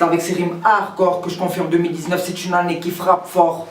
avec ses rimes hardcore que je confirme 2019 c'est une année qui frappe fort.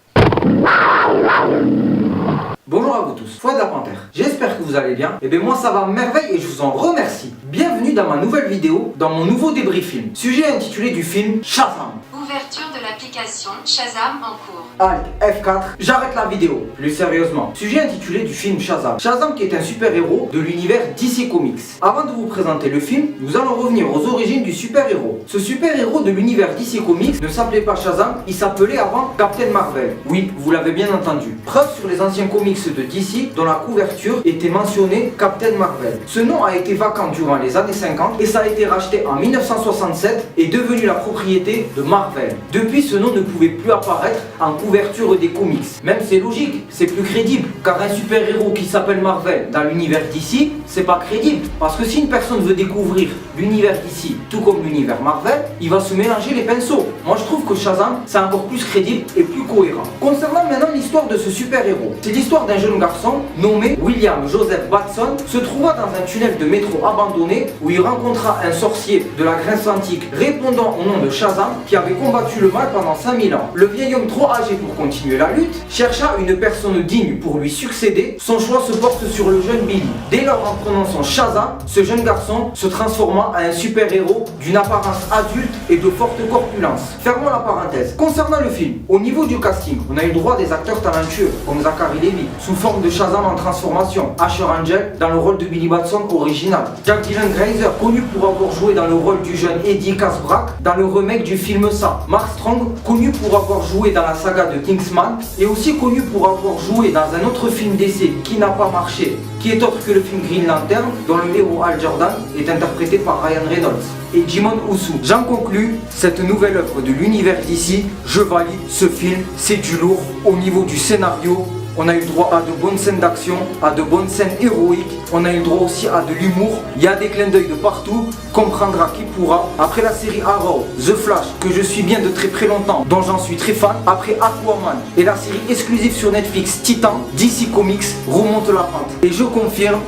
Bonjour à vous tous, Fouad la Panthère, j'espère que vous allez bien. Et bien moi ça va à merveille et je vous en remercie. Bienvenue dans ma nouvelle vidéo, dans mon nouveau débrief film. Sujet intitulé du film Shazam. Ouverture de l'application Shazam en cours. Alt F4, j'arrête la vidéo. Plus sérieusement, sujet intitulé du film Shazam. Shazam qui est un super-héros de l'univers DC Comics. Avant de vous présenter le film, nous allons revenir aux origines du super-héros. Ce super-héros de l'univers DC Comics ne s'appelait pas Shazam, il s'appelait avant Captain Marvel. Oui, vous l'avez bien entendu. Preuve sur les anciens comics de DC dont la couverture était mentionnée Captain Marvel. Ce nom a été vacant durant les années 50 et ça a été racheté en 1967 et devenu la propriété de Marvel. Depuis, ce nom ne pouvait plus apparaître en couverture des comics. Même c'est logique, c'est plus crédible, car un super-héros qui s'appelle Marvel dans l'univers DC, c'est pas crédible. Parce que si une personne veut découvrir l'univers DC, tout comme l'univers Marvel, il va se mélanger les pinceaux. Moi je trouve que Shazam, c'est encore plus crédible et plus cohérent. Concernant maintenant l'histoire de ce super-héros, c'est l'histoire d'un jeune garçon nommé William Joseph Batson, se trouva dans un tunnel de métro abandonné où il rencontra un sorcier de la Grèce antique répondant au nom de Shazam qui avait combattu le mal pendant 5000 ans. Le vieil homme trop âgé pour continuer la lutte chercha une personne digne pour lui succéder. Son choix se porte sur le jeune Billy. Dès lors, en prenant son Shazam, ce jeune garçon se transforma en un super-héros d'une apparence adulte et de forte corpulence. Fermons la parenthèse. Concernant le film, au niveau du casting, on a eu droit à des acteurs talentueux comme Zachary Levi sous forme de Shazam en transformation, Asher Angel dans le rôle de Billy Batson original, Jack Dylan Grazer connu pour avoir joué dans le rôle du jeune Eddie Casbrack dans le remake du film Ça, Mark Strong connu pour avoir joué dans la saga de Kingsman et aussi connu pour avoir joué dans un autre film d'essai qui n'a pas marché, qui est autre que le film Green Lantern dont le héros Hal Jordan est interprété par Ryan Reynolds et Jimon Usu. J'en conclus, cette nouvelle œuvre de l'univers d'ici, je valide ce film, c'est du lourd au niveau du scénario. On a eu le droit à de bonnes scènes d'action, à de bonnes scènes héroïques, on a eu le droit aussi à de l'humour, il y a des clins d'œil de partout, comprendra qui pourra. Après la série Arrow, The Flash, que je suis bien de très longtemps, dont j'en suis très fan, après Aquaman et la série exclusive sur Netflix Titan, DC Comics remonte la pente. Et je confirme,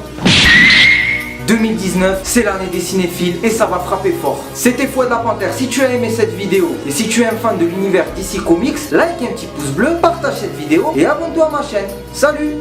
2019, c'est l'année des cinéphiles et ça va frapper fort. C'était Fouad la Panthère. Si tu as aimé cette vidéo et si tu es un fan de l'univers DC Comics, like un petit pouce bleu, partage cette vidéo et abonne-toi à ma chaîne. Salut!